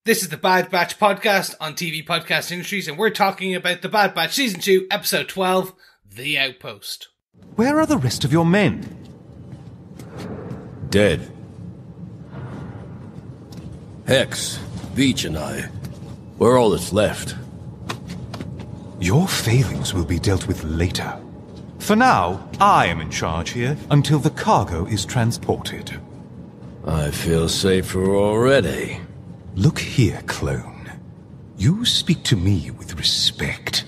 This is the Bad Batch podcast on TV Podcast Industries, and we're talking about the Bad Batch Season 2, Episode 12, The Outpost. Where are the rest of your men? Dead. Hexx, Veetch and I. We're all that's left. Your failings will be dealt with later. For now, I am in charge here until the cargo is transported. I feel safer already. Look here, clone. You speak to me with respect.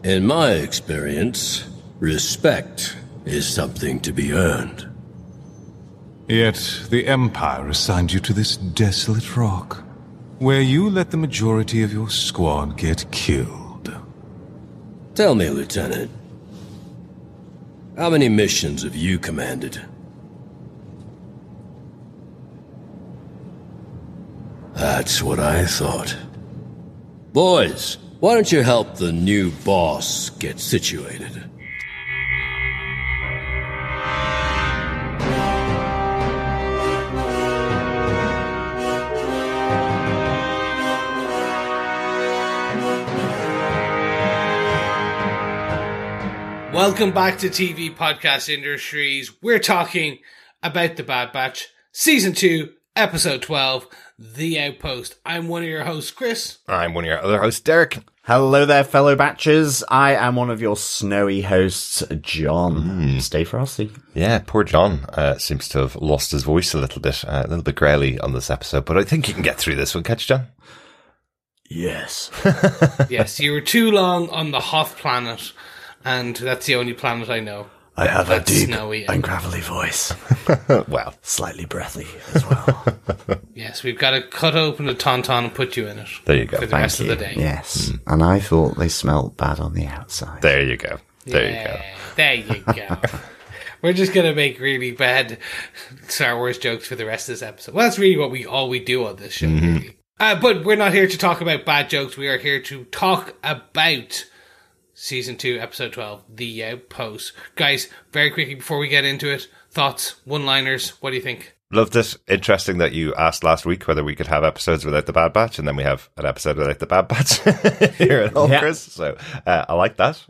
In my experience, respect is something to be earned. Yet the Empire assigned you to this desolate rock, where you let the majority of your squad get killed. Tell me, Lieutenant, how many missions have you commanded? That's what I thought. Boys, why don't you help the new boss get situated? Welcome back to TV Podcast Industries. We're talking about the Bad Batch, Season 2, Episode 12, The Outpost. I'm one of your hosts, Chris. I'm one of your other hosts, Derek. Hello there, fellow batchers. I am one of your snowy hosts, John. Stay frosty. Yeah, poor John seems to have lost his voice a little bit growly on this episode, but I think you can get through this one. Catch, John? Yes. Yes, you were too long on the Hoth planet, and that's the only planet I know. I have a deep snowy and gravelly voice. Well, Slightly breathy as well. Yes, we've got to cut open the tauntaun and put you in it. there you go. For the rest of the day. Yes, and I thought they smelt bad on the outside. There you go. There you go. There you go. We're just going to make really bad Star Wars jokes for the rest of this episode. Well, that's really what all we do on this show, really. But we're not here to talk about bad jokes. We are here to talk about Season 2, Episode 12, The Outpost. Guys, very quickly before we get into it, thoughts, one-liners, what do you think? Loved it. Interesting that you asked last week whether we could have episodes without the Bad Batch, and then we have an episode without the Bad Batch here at all, Chris. So I like that.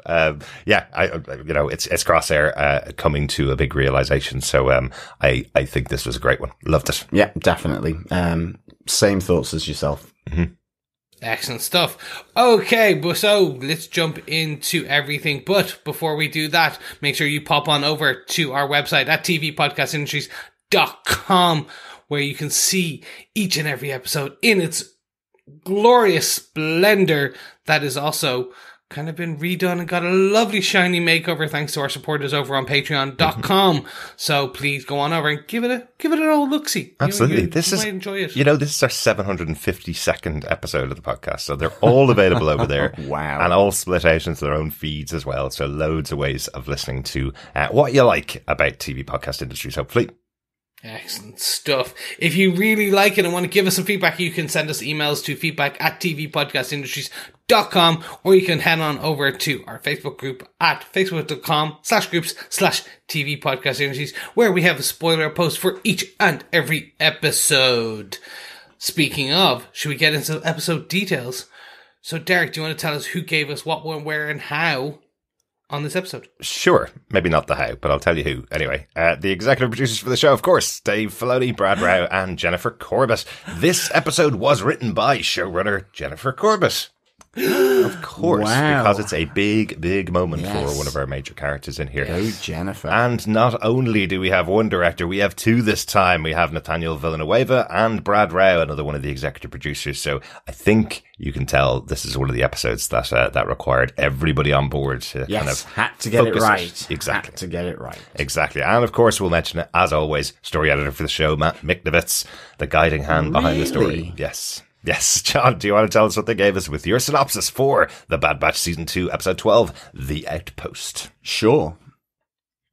It's Crosshair coming to a big realization. So I think this was a great one. Loved it. Yeah, definitely. Same thoughts as yourself. Mm-hmm. Excellent stuff. Okay, so let's jump into everything. But before we do that, make sure you pop on over to our website at tvpodcastindustries.com, where you can see each and every episode in its glorious splendor. That is also kind of been redone and got a lovely shiny makeover thanks to our supporters over on patreon.com. So please go on over and give it an old look-see. Absolutely. You might enjoy it. This is our 752nd episode of the podcast. So they're all available over there. Wow. And all split out into their own feeds as well. So loads of ways of listening to what you like about TV podcast industries, hopefully. Excellent stuff. If you really like it and want to give us some feedback, you can send us emails to feedback@tvpodcastindustries.com, or you can head on over to our Facebook group at facebook.com/groups/TV Podcast Industries, where we have a spoiler post for each and every episode. Speaking of, should we get into episode details? So Derek, do you want to tell us who gave us what, when, where, and how on this episode? Sure. Maybe not the how, but I'll tell you who. Anyway, the executive producers for the show, of course, Dave Filoni, Brad Rao, and Jennifer Corbett. This episode was written by showrunner Jennifer Corbett. Of course, Wow. because it's a big, big moment for one of our major characters in here. Go, Jennifer. And not only do we have one director, we have two this time. We have Nathaniel Villanueva and Brad Rao, another one of the executive producers. So I think you can tell this is one of the episodes that required everybody on board to kind of had to get it focus right. Exactly. Had to get it right. Exactly. And of course, we'll mention it, as always, story editor for the show, Matt Miknovitz, the guiding hand behind the story. Really? Yes. Yes, John, do you want to tell us what they gave us with your synopsis for The Bad Batch Season 2, Episode 12, The Outpost? Sure.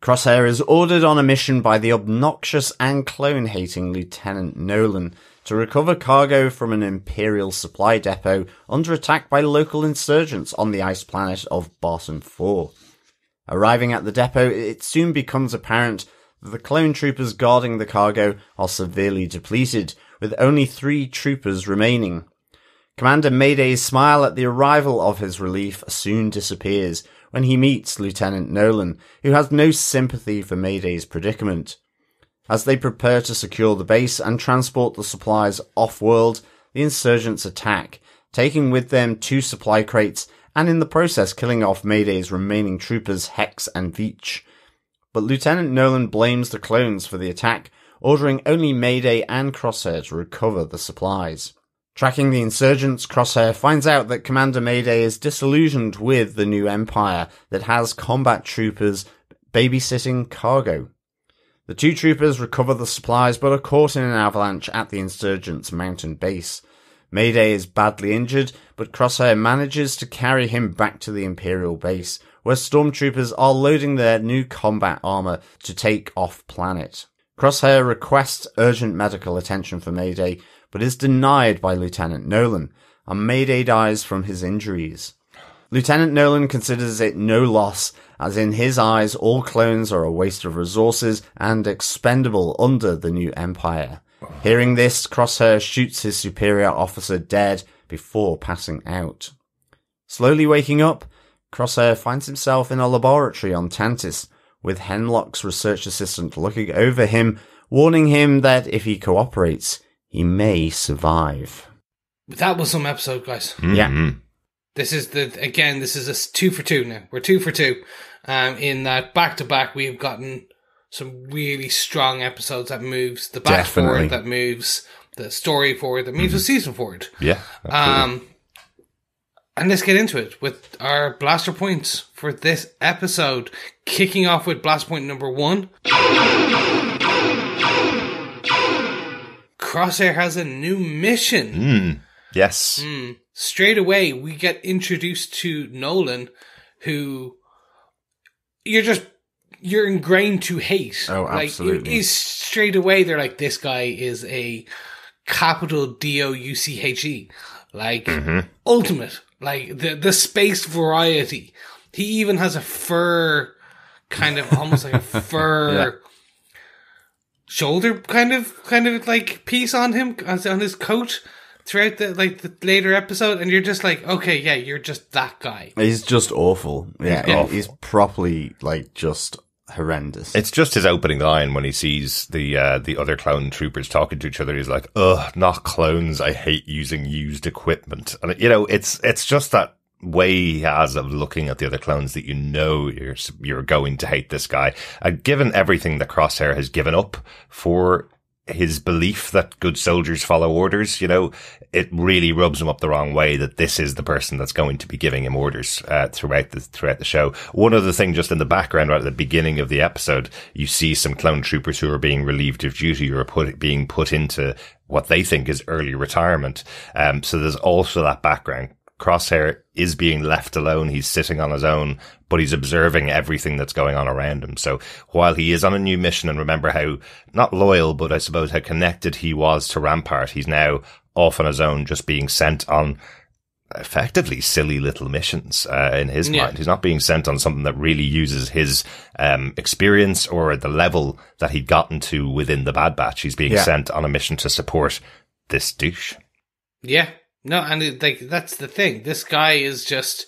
Crosshair is ordered on a mission by the obnoxious and clone-hating Lieutenant Nolan to recover cargo from an Imperial supply depot under attack by local insurgents on the ice planet of Barton 4. Arriving at the depot, it soon becomes apparent that the clone troopers guarding the cargo are severely depleted, with only 3 troopers remaining. Commander Mayday's smile at the arrival of his relief soon disappears when he meets Lieutenant Nolan, who has no sympathy for Mayday's predicament. As they prepare to secure the base and transport the supplies off-world, the insurgents attack, taking with them 2 supply crates and in the process killing off Mayday's remaining troopers Hexx and Veetch. But Lieutenant Nolan blames the clones for the attack, ordering only Mayday and Crosshair to recover the supplies. Tracking the insurgents, Crosshair finds out that Commander Mayday is disillusioned with the new empire that has combat troopers babysitting cargo. The 2 troopers recover the supplies but are caught in an avalanche at the insurgents' mountain base. Mayday is badly injured, but Crosshair manages to carry him back to the Imperial base, where stormtroopers are loading their new combat armor to take off planet. Crosshair requests urgent medical attention for Mayday, but is denied by Lieutenant Nolan, and Mayday dies from his injuries. Lieutenant Nolan considers it no loss, as in his eyes all clones are a waste of resources and expendable under the new empire. Hearing this, Crosshair shoots his superior officer dead before passing out. Slowly waking up, Crosshair finds himself in a laboratory on Tantis, with Hemlock's research assistant looking over him, warning him that if he cooperates, he may survive. That was some episode, guys. Mm-hmm. Yeah. This is this is a 2 for 2 now. We're 2 for 2. In that back to back, we've gotten some really strong episodes that moves the back forward, that moves the story forward, that moves the season forward. Yeah. Absolutely. And let's get into it with our blaster points for this episode. Kicking off with blast point number 1. Crosshair has a new mission. Yes. Straight away, we get introduced to Nolan, who you're ingrained to hate. Oh, absolutely. Like, straight away, they're like, this guy is a capital D-O-U-C-H-E. Like, ultimate. Like, the space variety. He even has a fur, kind of, almost like a fur shoulder kind of like piece on him, on his coat throughout the later episode, and you're just like, okay, yeah, you're just that guy. He's just awful. Yeah, Yeah. he's properly, like, just horrendous. It's just his opening line when he sees the other clone troopers talking to each other. He's like, "Ugh, not clones. I hate using used equipment." And it's just that way he has of looking at the other clones that you're going to hate this guy. Given everything that Crosshair has given up for his belief that good soldiers follow orders, it really rubs him up the wrong way that this is the person that's going to be giving him orders throughout the show. One other thing, just in the background, right at the beginning of the episode, you see some clone troopers who are being relieved of duty or being put into what they think is early retirement. So there's also that background. Crosshair is being left alone. He's sitting on his own, but he's observing everything that's going on around him. So while he is on a new mission, and remember how, not loyal, but I suppose how connected he was to Rampart, he's now off on his own, just being sent on effectively silly little missions in his mind. He's not being sent on something that really uses his experience or the level that he'd gotten to within the Bad Batch. He's being sent on a mission to support this douche. Yeah. No, and that's the thing. This guy is just...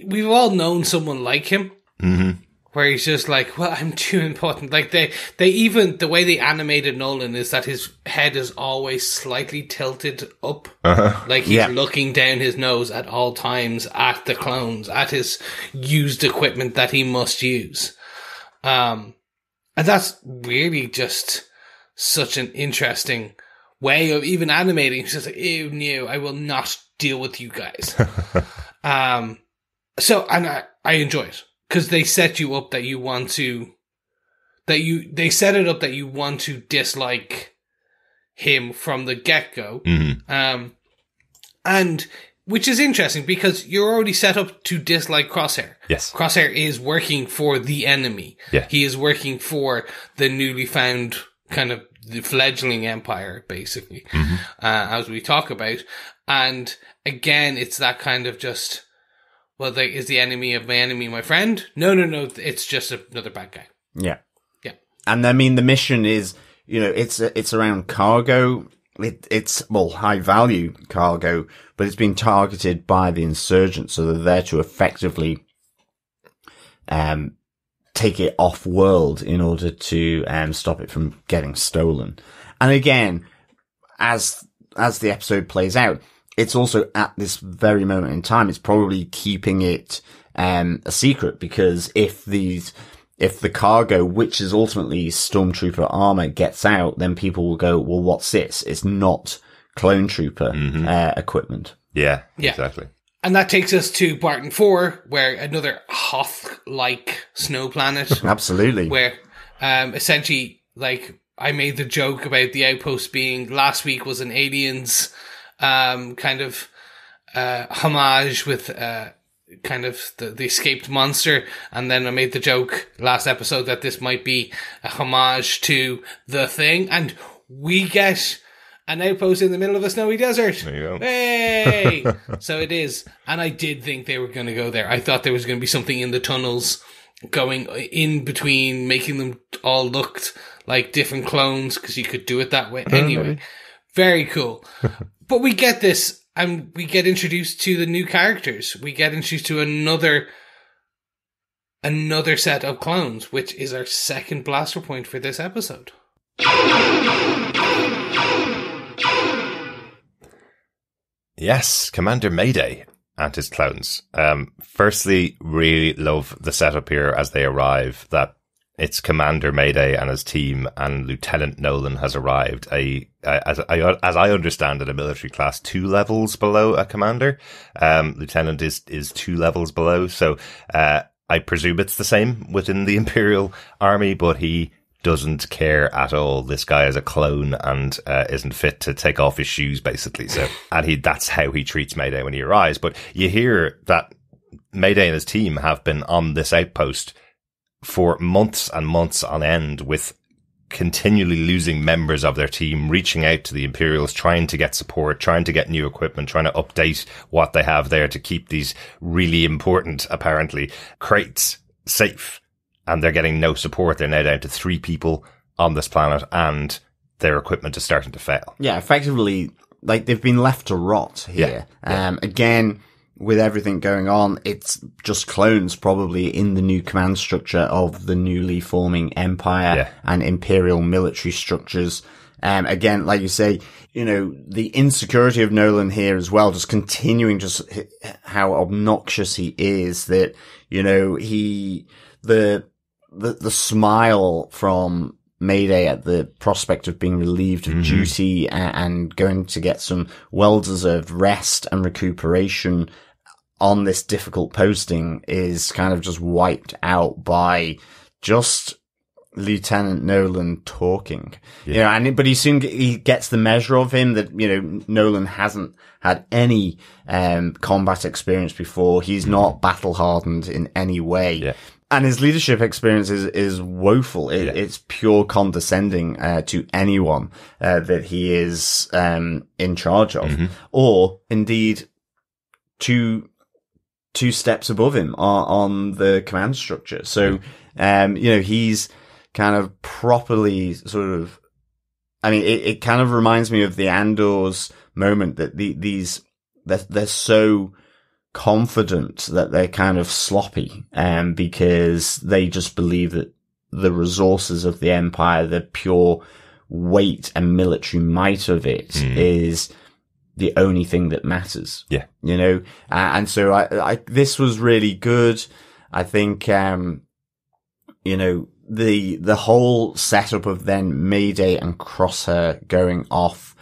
We've all known someone like him. Mm-hmm. Where he's just like, well, I'm too important. Like, they even... The way they animated Nolan is that his head is always slightly tilted up. Uh-huh. Like, he's looking down his nose at all times at the clones, at his used equipment that he must use. And that's really just such an interesting way of even animating. It's just like, ew, no, I will not deal with you guys. So, and I enjoy it because they set you up that you want to, they set it up that you want to dislike him from the get-go. Mm-hmm. And which is interesting because you're already set up to dislike Crosshair. Yes. Crosshair is working for the enemy. Yeah. He is working for the newly found kind of the fledgling empire, basically, as we talk about. And again, it's that kind of just, well, is the enemy of my enemy my friend? No, it's just another bad guy. Yeah. Yeah. And I mean, the mission is, it's around cargo. it's high value cargo, but it's been targeted by the insurgents, so they're there to effectively take it off world in order to stop it from getting stolen. And again, as the episode plays out, it's also at this very moment in time, it's probably keeping it a secret, because if the cargo, which is ultimately Stormtrooper armor, gets out, then people will go, well, what's this? It's not clone trooper equipment. Yeah, exactly. And that takes us to Barton 4, where another Hoth-like snow planet. Absolutely. Where essentially, like, I made the joke about the Outpost being, last week was an Aliens kind of homage with kind of the escaped monster, and then I made the joke last episode that this might be a homage to The Thing, and we get an outpost in the middle of a snowy desert. There you go. Hey! So it is. And I did think they were going to go there. I thought there was going to be something in the tunnels going in between, making them all looked like different clones, because you could do it that way. Anyway, very cool. But we get this, and we get introduced to the new characters. We get introduced to another set of clones, which is our second blaster point for this episode. Yes, Commander Mayday and his clones. Firstly, really love the setup here as they arrive, that it's Commander Mayday and his team, and Lieutenant Nolan has arrived. As I understand it, a military class 2 levels below a commander. Lieutenant is 2 levels below. So, I presume it's the same within the Imperial army, but he doesn't care at all. This guy is a clone and isn't fit to take off his shoes, basically. So, and that's how he treats Mayday when he arrives. But you hear that Mayday and his team have been on this outpost for months and months on end, with continually losing members of their team, reaching out to the Imperials, trying to get support, trying to get new equipment, trying to update what they have there to keep these really important, apparently, crates safe. And they're getting no support. They're now down to 3 people on this planet, and their equipment is starting to fail. Yeah, effectively, like, they've been left to rot here. Again, with everything going on, it's just clones probably in the new command structure of the newly forming Empire and Imperial military structures. Again, like you say, you know, the insecurity of Nolan here as well, just continuing just how obnoxious he is, that, you know, the smile from Mayday at the prospect of being relieved of duty and going to get some well-deserved rest and recuperation on this difficult posting is kind of just wiped out by just Lieutenant Nolan talking. You know, but he gets the measure of him that, you know, Nolan hasn't had any combat experience before. He's not battle hardened in any way. Yeah. And his leadership experience is woeful. It's pure condescending to anyone that he is in charge of, or indeed two steps above him on the command structure. So, you know, he's kind of properly sort of. I mean, it kind of reminds me of the Andor's moment that they're so confident that they're kind of sloppy, because they just believe that the resources of the Empire, the pure weight and military might of it is the only thing that matters. Yeah. You know, and so I this was really good. I think, you know, the whole setup of then Mayday and Crosshair going off,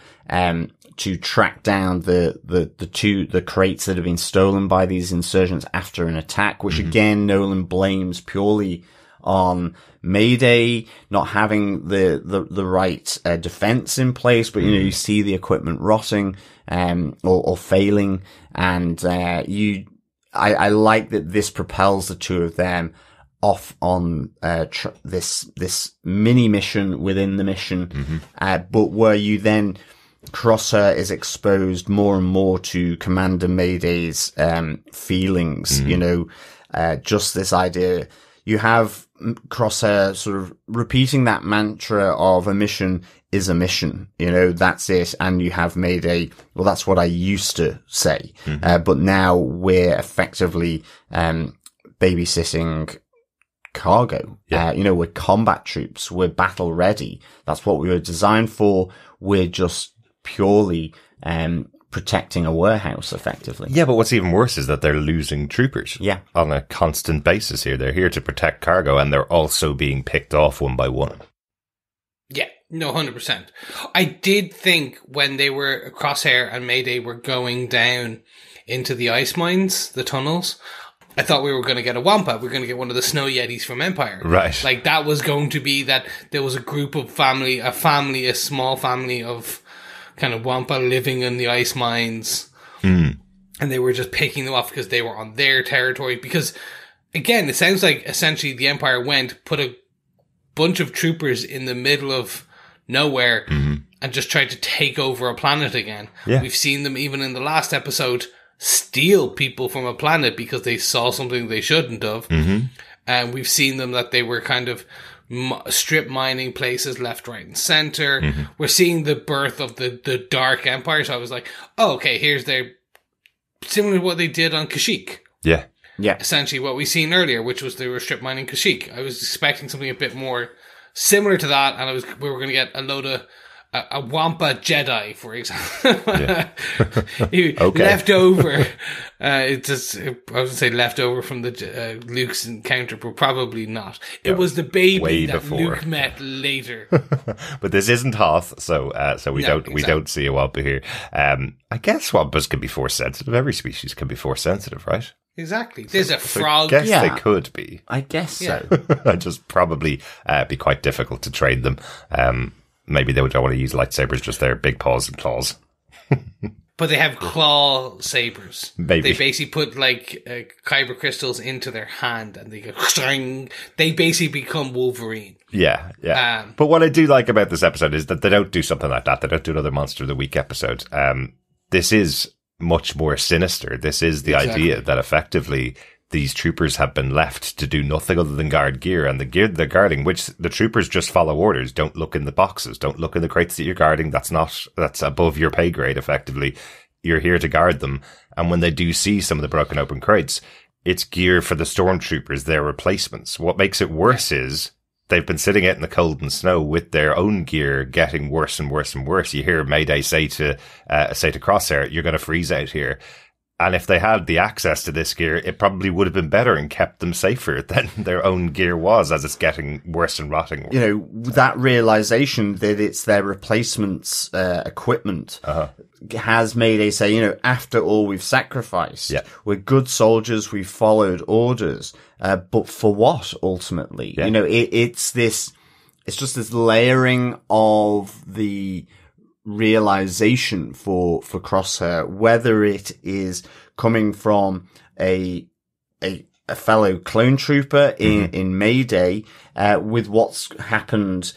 to track down the crates that have been stolen by these insurgents after an attack, which again, Nolan blames purely on Mayday not having the right defense in place. But, you know, you see the equipment rotting, or failing. And, I like that this propels the two of them off on, this mini mission within the mission. But where you then, Crosshair is exposed more and more to Commander Mayday's feelings, you know, just this idea. You have Crosshair sort of repeating that mantra of a mission is a mission, that's it. And you have Mayday. Well, that's what I used to say. But now we're effectively, babysitting cargo. We're combat troops. We're battle ready. That's what we were designed for. We're just purely, protecting a warehouse effectively. Yeah, but what's even worse is that they're losing troopers. Yeah. On a constant basis here. They're here to protect cargo and they're also being picked off one by one. Yeah, no, 100%. I did think when they were, Crosshair and Mayday were going down into the ice mines, the tunnels, I thought we were going to get a Wampa. We were going to get one of the snow yetis from Empire. Right. Like that was going to be that there was a group of a small family of kind of Wampa living in the ice mines. And they were just picking them off because they were on their territory. Because again, it sounds like essentially the Empire put a bunch of troopers in the middle of nowhere and just tried to take over a planet again. Yeah. We've seen them even in the last episode steal people from a planet because they saw something they shouldn't have. And we've seen them that they were kind of strip mining places left, right, and center. We're seeing the birth of the Dark Empire. So I was like, oh, okay, here's similar to what they did on Kashyyyk. Yeah. Yeah. Essentially what we seen earlier, which was they were strip mining Kashyyyk. I was expecting something a bit more similar to that, and we were going to get a load of a Wampa Jedi, for example. Okay. Left over. I was going to say left over from the Luke's encounter, but probably not. It was the baby that before. Luke met later. But this isn't Hoth, so we don't see a Wampa here. I guess Wampas can be force sensitive. Every species can be force sensitive, right? Exactly. There's a frog. I guess they could be. I guess so. It'd just probably be quite difficult to train them. Maybe they don't want to use lightsabers, just their big paws and claws. But they have claw sabers. Maybe. They basically put kyber crystals into their hand and they go string. They basically become Wolverine. Yeah. But what I do like about this episode is that they don't do something like that. They don't do another Monster of the Week episode. This is much more sinister. This is the idea that effectively these troopers have been left to do nothing other than guard gear, and the gear they're guarding, which the troopers just follow orders. Don't look in the boxes. Don't look in the crates that you're guarding. That's above your pay grade, effectively. You're here to guard them. And when they do see some of the broken open crates, it's gear for the stormtroopers, their replacements. What makes it worse is they've been sitting out in the cold and snow with their own gear getting worse and worse and worse. You hear Mayday say to Crosshair, you're going to freeze out here. And if they had the access to this gear, it probably would have been better and kept them safer than their own gear was, as it's getting worse and rotting. That realization that it's their replacements equipment has Mayday say, after all we've sacrificed, we're good soldiers, we've followed orders, but for what ultimately? Yeah. It's just this layering of the realization for Crosshair, whether it is coming from a fellow clone trooper in Mayday, with what's happened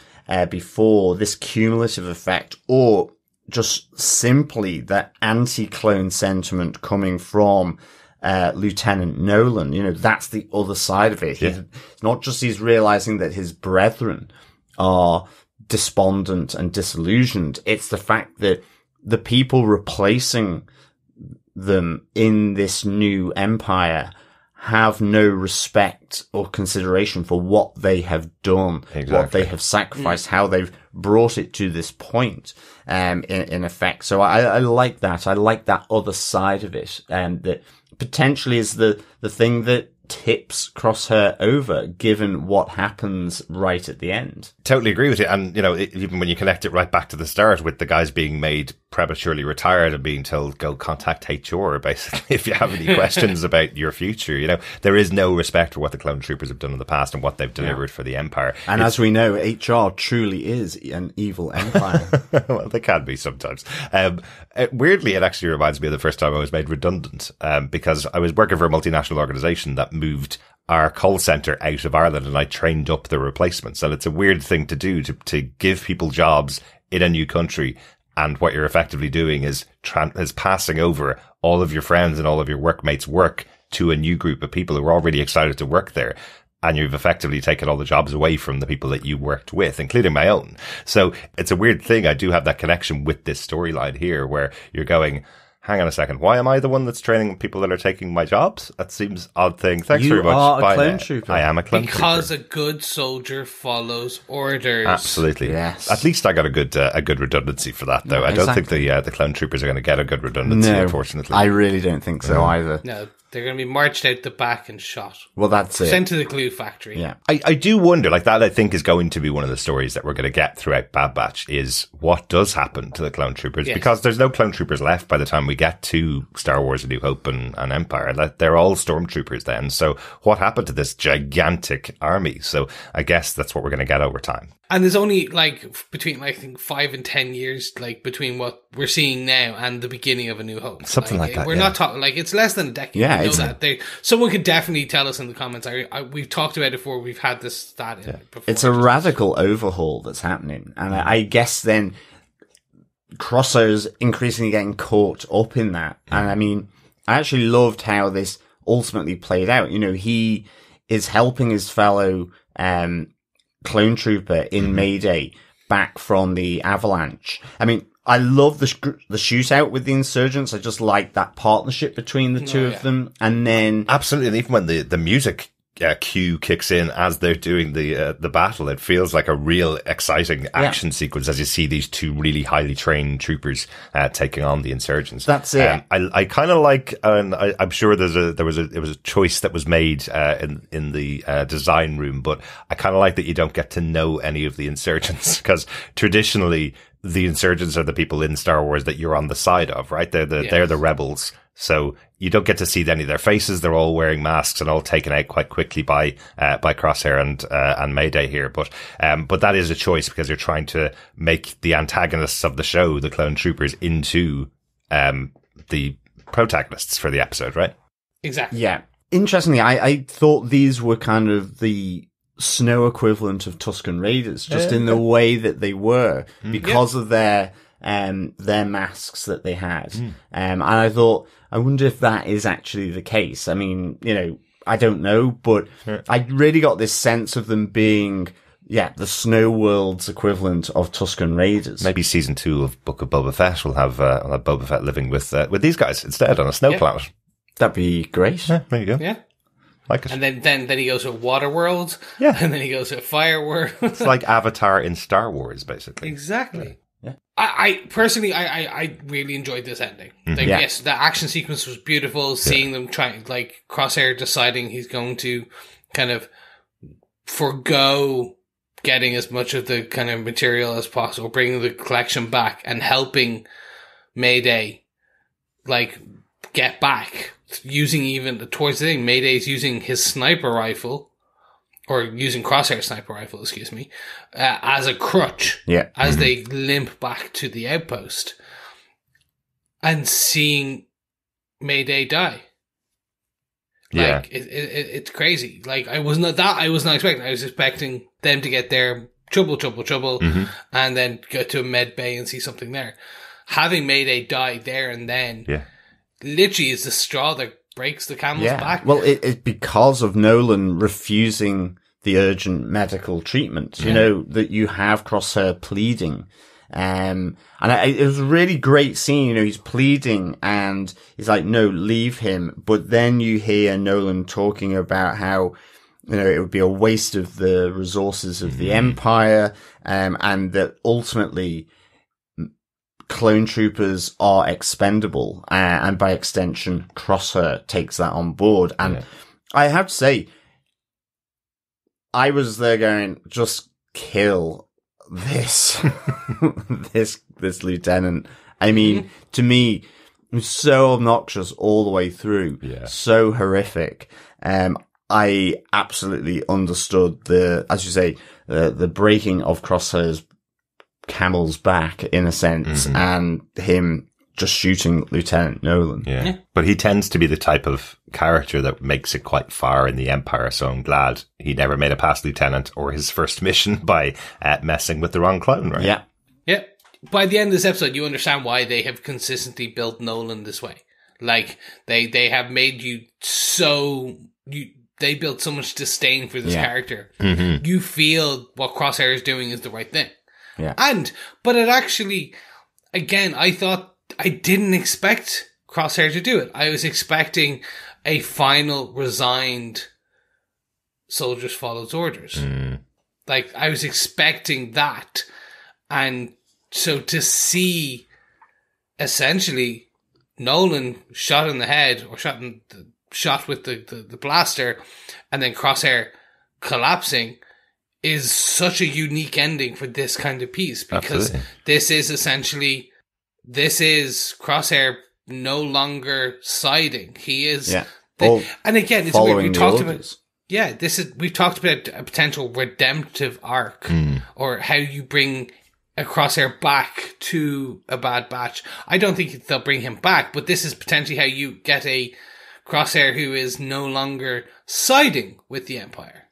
before, this cumulative effect, or just simply that anti-clone sentiment coming from Lieutenant Nolan. That's the other side of it. It's not just he's realizing that his brethren are despondent and disillusioned. It's the fact that the people replacing them in this new empire have no respect or consideration for what they have done, what they have sacrificed, how they've brought it to this point, in effect. So I like that. I like that other side of it, that potentially is the thing that tips Crosshair over, given what happens right at the end. Totally agree with you. And, even when you connect it right back to the start with the guys being made prematurely retired and being told, go contact HR, basically, if you have any questions about your future, there is no respect for what the clone troopers have done in the past and what they've delivered for the Empire. And as we know, HR truly is an evil empire. Well, they can be sometimes. Weirdly, it actually reminds me of the first time I was made redundant, because I was working for a multinational organization that moved our call center out of Ireland, and I trained up the replacements. And it's a weird thing to do, to give people jobs in a new country. And what you're effectively doing is passing over all of your friends and all of your workmates' work to a new group of people who are already excited to work there. and you've effectively taken all the jobs away from the people that you worked with, including my own. So it's a weird thing. I do have that connection with this storyline here where you're going, hang on a second, why am I the one that's training people that are taking my jobs? That seems odd thing. Thanks very much. You are a Bye clone now. trooper. I am a clone trooper. Because a good soldier follows orders. Absolutely. Yes. At least I got a good redundancy for that, though. I don't think the clone troopers are going to get a good redundancy, unfortunately. I really don't think so either. No, they're going to be marched out the back and shot. Well, that's it. Sent to the glue factory. Yeah. I do wonder, like that I think is going to be one of the stories that we're going to get throughout Bad Batch is what does happen to the clone troopers, because there's no clone troopers left by the time we get to Star Wars A New Hope and Empire. They're all stormtroopers then. So what happened to this gigantic army? So I guess that's what we're going to get over time. And there's only between I think 5 and 10 years between what we're seeing now and the beginning of A New Hope. Something like that. We're not talking it's less than a decade. Yeah, we know that. Someone could definitely tell us in the comments. We've talked about it before. We've had this stat in it before. It's a radical overhaul that's happening, and I guess then Crosshair's increasingly getting caught up in that. And I mean, I actually loved how this ultimately played out. You know, he is helping his fellow clone trooper in Mayday back from the avalanche. I mean, I love the shootout with the insurgents. I just like that partnership between the two of them. And then absolutely, and even when the music cue kicks in as they're doing the battle, it feels like a real exciting action sequence as you see these two really highly trained troopers taking on the insurgents. That's it. I kind of like, and I'm sure there was a choice that was made in the design room, but I kind of like that you don't get to know any of the insurgents, because traditionally the insurgents are the people in Star Wars that you're on the side of, right? They're the rebels. So you don't get to see any of their faces. They're all wearing masks and all taken out quite quickly by Crosshair and Mayday here. But that is a choice, because you're trying to make the antagonists of the show, the clone troopers, into the protagonists for the episode, right? Exactly. Yeah. Interestingly, I thought these were kind of the snow equivalent of Tusken Raiders, just in the way that they were, because of their masks that they had. And I thought, I wonder if that is actually the case. I mean, you know, I don't know, but I really got this sense of them being, the Snow World's equivalent of Tusken Raiders. Maybe season 2 of Book of Boba Fett will have Boba Fett living with these guys instead on a snow planet. That'd be great. Yeah, there you go. Yeah. Like it. And then he goes to Water World. Yeah. And then he goes to Fire World. It's like Avatar in Star Wars, basically. Exactly. Yeah. I personally, I really enjoyed this ending. Yes, the action sequence was beautiful. Seeing them trying, Crosshair deciding he's going to kind of forgo getting as much of the kind of material as possible, bringing the collection back and helping Mayday, get back. Using even towards the thing, Mayday's using his sniper rifle, or using Crosshair's sniper rifle, excuse me, as a crutch. Yeah. As they limp back to the outpost, and seeing Mayday die. It's crazy. I was not expecting. I was expecting them to get there, trouble, and then go to a med bay and see something there. Having Mayday die there and then. Yeah. Literally is the straw that breaks the camel's back. Well, it's because of Nolan refusing the urgent medical treatment, you know, that you have Crosshair pleading. And it was a really great scene, you know, he's pleading and he's like, no, leave him. But then you hear Nolan talking about how, you know, it would be a waste of the resources of the Empire, and that ultimately clone troopers are expendable, and by extension, Crosshair takes that on board. And I have to say, I was there going, just kill this, this lieutenant. I mean, to me, it was so obnoxious all the way through, so horrific. I absolutely understood as you say, the breaking of Crosshair's camel's back, in a sense, and him just shooting Lieutenant Nolan. Yeah. But he tends to be the type of character that makes it quite far in the Empire, so I'm glad he never made it past Lieutenant or his first mission by messing with the wrong clone, right? Yeah. Yeah. By the end of this episode, you understand why they have consistently built Nolan this way. They have made you so... they built so much disdain for this character. You feel what Crosshair is doing is the right thing. Yeah. But it actually, again, I thought I didn't expect Crosshair to do it. I was expecting a final resigned soldiers follows orders. Like, I was expecting that. And so to see essentially Nolan shot in the head or shot with the blaster and then Crosshair collapsing is such a unique ending for this kind of piece, because this is Crosshair no longer siding. He is, and again, it's weird. We talked about, we've talked about a potential redemptive arc or how you bring a Crosshair back to a Bad Batch. I don't think they'll bring him back, but this is potentially how you get a Crosshair who is no longer siding with the Empire.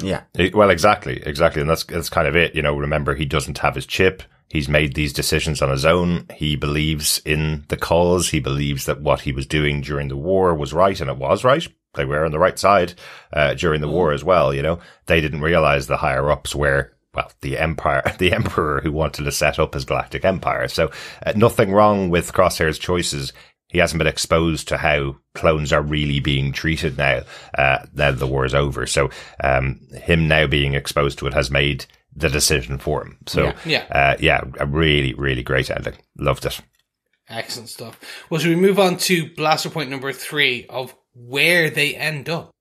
Yeah. Well, exactly. And that's kind of it. You know, remember, he doesn't have his chip. He's made these decisions on his own. He believes in the cause. He believes that what he was doing during the war was right, and it was right. They were on the right side during the war as well. You know, they didn't realize the higher ups were, well, the Emperor who wanted to set up his galactic empire. So nothing wrong with Crosshair's choices. He hasn't been exposed to how clones are really being treated now that the war is over. So him now being exposed to it has made the decision for him. So a really, really great ending. Loved it. Excellent stuff. Well, should we move on to blaster point number 3 of where they end up?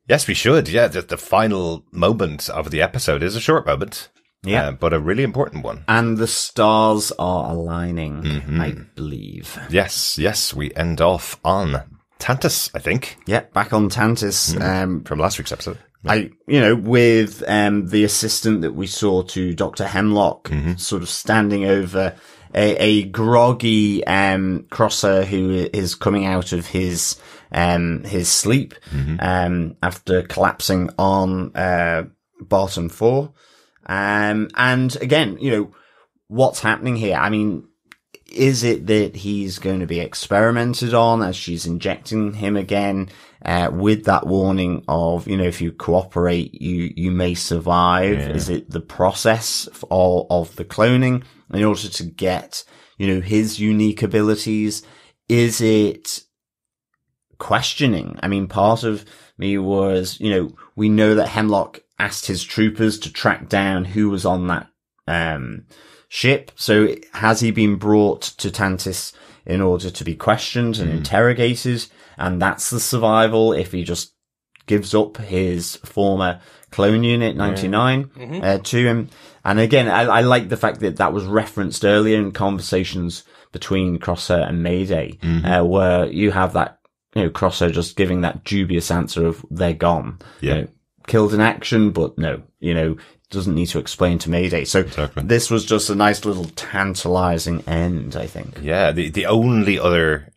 Yes, we should. Yeah, the final moment of the episode is a short moment. Yeah, but a really important one. And the stars are aligning, I believe. Yes. We end off on Tantus, I think. Yeah, back on Tantus. From last week's episode. With the assistant that we saw to Dr. Hemlock sort of standing over a groggy Crosshair who is coming out of his sleep after collapsing on Barton 4. And again, what's happening here? I mean, is it that he's going to be experimented on as she's injecting him again, with that warning of, if you cooperate, you may survive? Yeah. Is it the process of the cloning in order to get, his unique abilities? Is it questioning? I mean, part of me was, we know that Hemlock asked his troopers to track down who was on that ship. So has he been brought to Tantus in order to be questioned and interrogated? And that's the survival if he just gives up his former clone unit 99 to him. And again, I like the fact that was referenced earlier in conversations between Crosshair and Mayday, where you have that, Crosshair just giving that dubious answer of they're gone. Yeah. Killed in action, but no, doesn't need to explain to Mayday. So This was just a nice little tantalizing end, I think. Yeah, the only other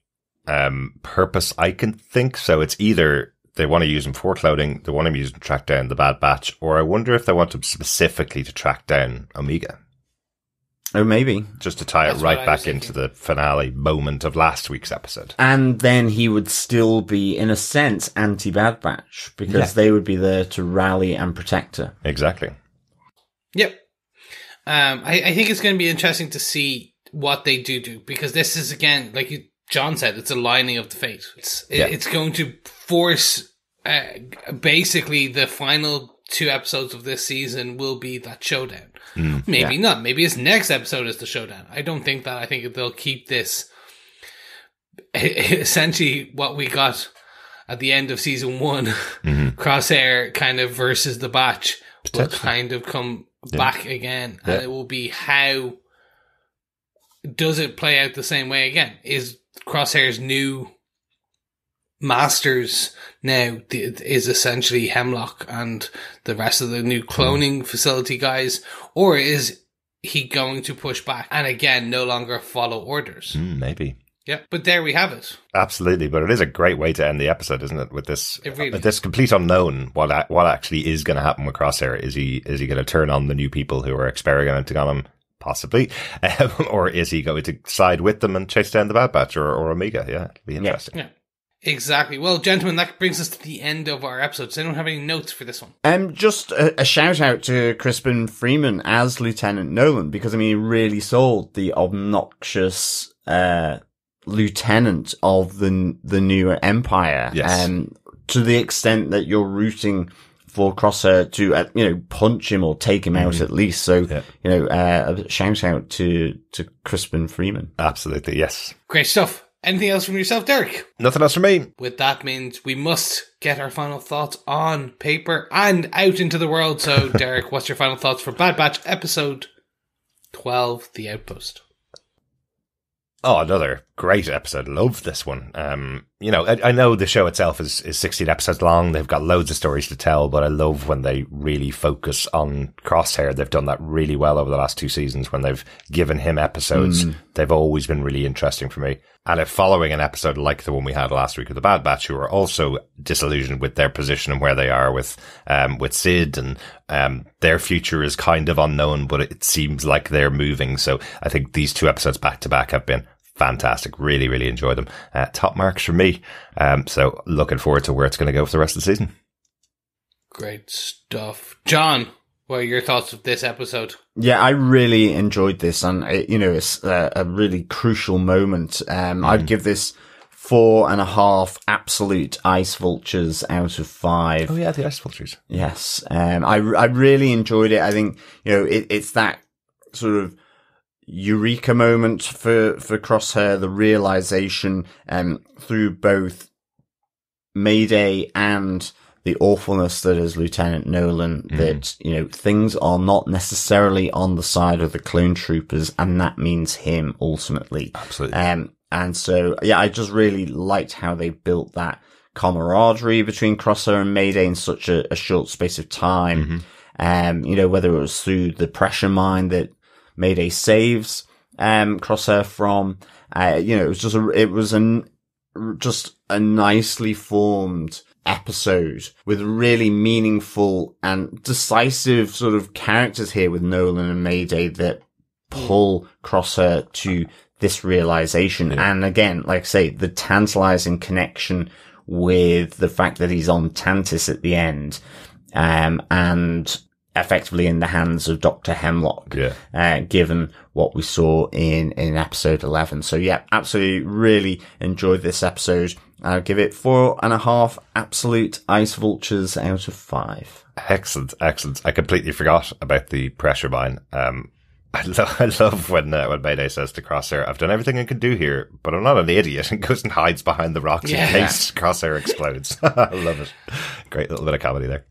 purpose I can think, so it's either they want to use him for cloning, they want him to use him to track down the Bad Batch, or I wonder if they want him specifically to track down Omega. Oh, maybe. Just to tie it right back into the finale moment of last week's episode. And then he would still be, in a sense, anti-Bad Batch, because they would be there to rally and protect her. Exactly. Yep. I think it's going to be interesting to see what they do, because this is, again, like John said, it's a lining of the fate. It's going to force, basically, the final 2 episodes of this season will be that showdown. Maybe not. Maybe his next episode is the showdown. I don't think that. I think they'll keep this essentially what we got at the end of season 1, Crosshair kind of versus the Batch will kind of come back again. And it will be, how does it play out the same way again? Is Crosshair's new masters now is essentially Hemlock and the rest of the new cloning facility guys, or is he going to push back and again no longer follow orders? Maybe. Yeah, but there we have it. Absolutely, but it is a great way to end the episode, isn't it? With this, this complete unknown, what actually is going to happen with Crosshair? Is he going to turn on the new people who are experimenting on him? Possibly. Or is he going to side with them and chase down the Bad Batch or Omega? Yeah, it'll be interesting. Yeah. Exactly. Well, gentlemen, that brings us to the end of our episode. Does anyone have any notes for this one? Just a shout out to Crispin Freeman as Lieutenant Nolan, because, I mean, he really sold the obnoxious lieutenant of the new Empire. Yes. To the extent that you're rooting for Crosshair to, punch him or take him out at least. So, a shout out to Crispin Freeman. Absolutely, yes. Great stuff. Anything else from yourself, Derek? Nothing else from me. With that means we must get our final thoughts on paper and out into the world. So, Derek, what's your final thoughts for Bad Batch episode 12, The Outpost? Oh, another great episode. Love this one. I know the show itself is 16 episodes long. They've got loads of stories to tell, but I love when they really focus on Crosshair. They've done that really well over the last 2 seasons when they've given him episodes. They've always been really interesting for me. And if following an episode like the one we had last week with the Bad Batch, who are also disillusioned with their position and where they are with Sid, and their future is kind of unknown, but it seems like they're moving. So I think these 2 episodes back to back have been fantastic. Really, really enjoy them. Top marks for me. So looking forward to where it's going to go for the rest of the season. Great stuff. John, what are your thoughts of this episode? Yeah, I really enjoyed this, and it's a really crucial moment. I'd give this 4.5 absolute ice vultures out of 5. Oh yeah, the ice vultures. Yes. I really enjoyed it. I think, it's that sort of eureka moment for Crosshair, the realization, through both Mayday and the awfulness that is Lieutenant Nolan, that, things are not necessarily on the side of the clone troopers, and that means him ultimately. Absolutely. And so, yeah, I just really liked how they built that camaraderie between Crosshair and Mayday in such a short space of time. Whether it was through the pressure mine that Mayday saves Crosshair from, it was just a nicely formed episode with really meaningful and decisive sort of characters here with Nolan and Mayday that pull Crosshair to this realization. Yeah. And again, like I say, the tantalizing connection with the fact that he's on Tantis at the end, and effectively in the hands of Dr. Hemlock, given what we saw in episode 11. So yeah, absolutely really enjoyed this episode. I'll give it 4.5 absolute ice vultures out of 5. Excellent. I completely forgot about the pressure mine. I love when Mayday says to Crosshair, "I've done everything I can do here, but I'm not an idiot," and goes and hides behind the rocks in case Crosshair explodes. I love it. Great little bit of comedy there.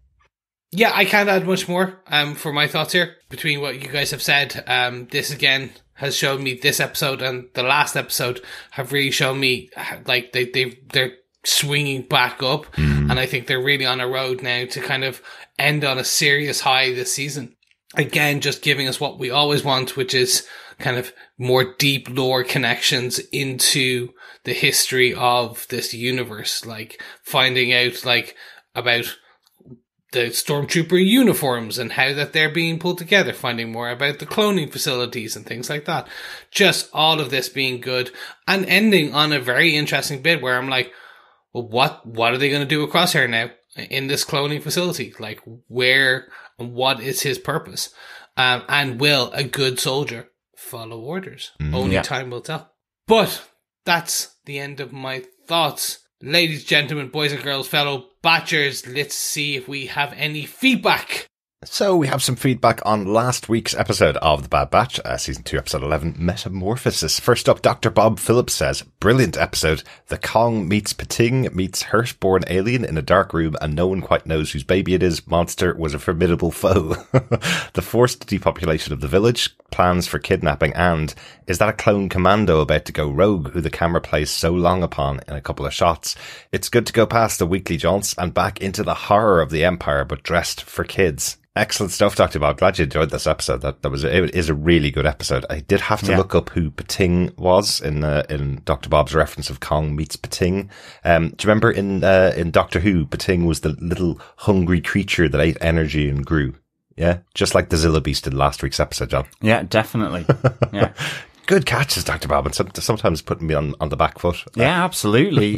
Yeah, I can't add much more for my thoughts here. Between what you guys have said, this again has shown me, this episode and the last episode have really shown me like they're swinging back up, and I think they're really on a road now to kind of end on a serious high this season. Again, just giving us what we always want, which is kind of more deep lore connections into the history of this universe, like finding out like about the stormtrooper uniforms and how that they're being pulled together, finding more about the cloning facilities and things like that. Just all of this being good and ending on a very interesting bit where I'm like, well, what are they going to do with Crosshair now in this cloning facility? Like, where and what is his purpose? And will a good soldier follow orders? Only time will tell. But that's the end of my thoughts. Ladies, gentlemen, boys and girls, fellow Batchers, let's see if we have any feedback. So we have some feedback on last week's episode of The Bad Batch, Season 2, Episode 11, Metamorphosis. First up, Dr. Bob Phillips says, brilliant episode. The Kong meets Pating meets Hirsch-born alien in a dark room and no one quite knows whose baby it is. Monster was a formidable foe. The forced depopulation of the village, plans for kidnapping, and is that a clone commando about to go rogue who the camera plays so long upon in a couple of shots? It's good to go past the weekly jaunts and back into the horror of the Empire, but dressed for kids. Excellent stuff, Dr. Bob. Glad you enjoyed this episode. It is a really good episode. I did have to look up who Pating was in Dr. Bob's reference of Kong meets Pating. Do you remember in Doctor Who, Pating was the little hungry creature that ate energy and grew? Yeah, just like the Zilla Beast in last week's episode, John. Yeah, definitely. Yeah. Good catches, Dr. Bob, and sometimes putting me on the back foot. Yeah, absolutely.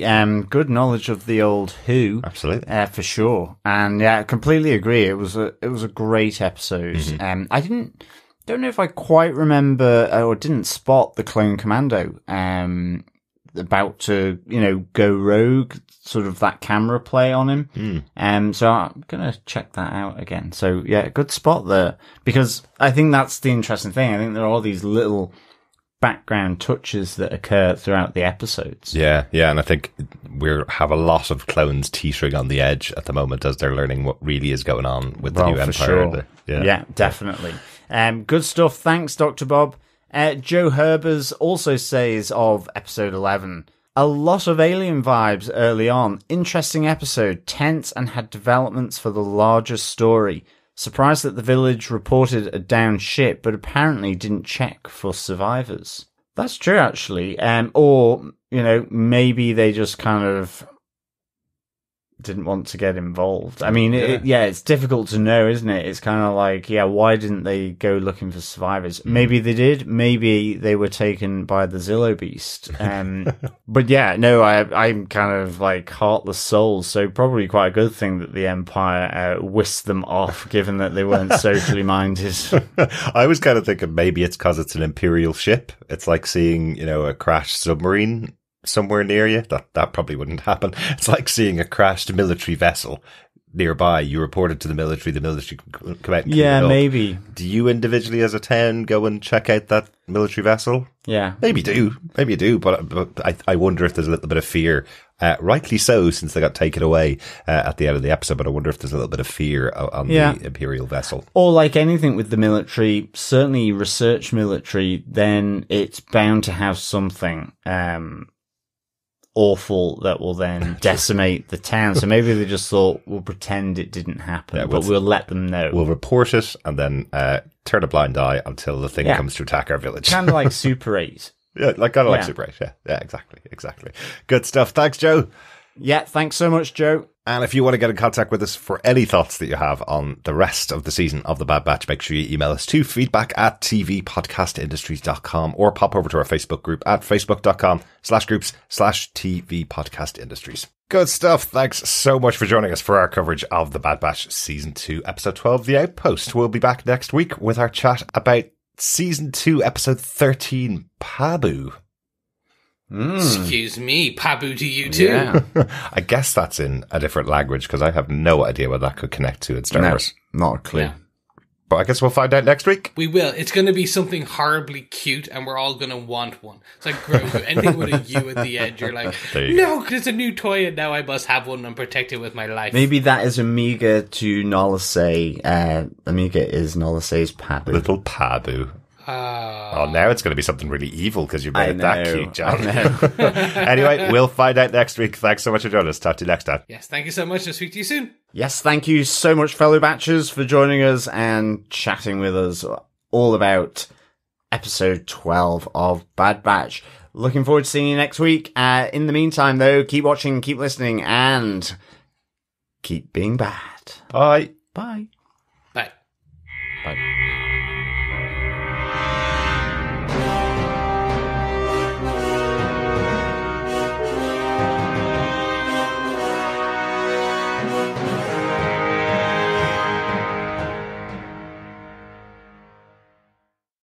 Good knowledge of the old Who. Absolutely. For sure. And yeah, I completely agree. It was a great episode. Mm-hmm. I don't know if I quite remember or didn't spot the clone commando about to, go rogue, sort of that camera play on him. So I'm going to check that out again. So yeah, good spot there, because I think that's the interesting thing. I think there are all these little background touches that occur throughout the episodes. Yeah, and I think we have a lot of clones teetering on the edge at the moment as they're learning what really is going on with the new Empire. Sure. Yeah, definitely. Good stuff. Thanks, Dr. Bob. Joe Herbers also says of episode 11, a lot of alien vibes early on. Interesting episode, tense and had developments for the larger story. Surprised that the village reported a downed ship, but apparently didn't check for survivors. That's true, actually. Or, maybe they just kind of didn't want to get involved. I mean, it's difficult to know, isn't it? It's kind of like, why didn't they go looking for survivors? Maybe they did. Maybe they were taken by the Zillo Beast. But yeah, no, I'm kind of like heartless souls, so probably quite a good thing that the Empire whisked them off, given that they weren't socially minded. I was kind of thinking maybe it's because it's an Imperial ship. It's like seeing, a crashed submarine somewhere near you. That probably wouldn't happen. It's like seeing a crashed military vessel nearby. You report it to the military come out and clean it up. Maybe. Do you individually as a town go and check out that military vessel? Yeah. Maybe you do, but I wonder if there's a little bit of fear, rightly so, since they got taken away at the end of the episode, but I wonder if there's a little bit of fear on the Imperial vessel. Or like anything with the military, certainly research military, then it's bound to have something awful that will then decimate the town. So maybe they just thought, we'll pretend it didn't happen, but we'll let them know. We'll report it and then turn a blind eye until the thing comes to attack our village. Kind of like Super 8. Yeah, like Super 8. Yeah, exactly. Good stuff. Thanks, Joe. Yeah, thanks so much, Joe. And if you want to get in contact with us for any thoughts that you have on the rest of the season of The Bad Batch, make sure you email us to feedback@tvpodcastindustries.com or pop over to our Facebook group at facebook.com/groups/tvpodcastindustries. Good stuff. Thanks so much for joining us for our coverage of The Bad Batch Season 2, Episode 12, The Outpost. We'll be back next week with our chat about Season 2, Episode 13, Pabu. Excuse me, Pabu to you too. Yeah. I guess that's in a different language because I have no idea what that could connect to in Star Wars. Not a clue. Yeah. But I guess we'll find out next week. We will. It's going to be something horribly cute and we're all going to want one. It's like Grogu. Anything with a U at the end, you're like, no, because it's a new toy and now I must have one and protect it with my life. Maybe that is Amiga to Nolasay. Amiga is Nolasay's Pabu. Little Pabu. Oh, now it's going to be something really evil because you made it that cute, John. Anyway, we'll find out next week. Thanks so much for joining us. Talk to you next time. Yes, thank you so much. I'll speak to you soon. Yes, thank you so much, fellow Batchers, for joining us and chatting with us all about episode 12 of Bad Batch. Looking forward to seeing you next week. In the meantime, though, keep watching, keep listening, and keep being bad. Bye. Bye. Bye. Bye.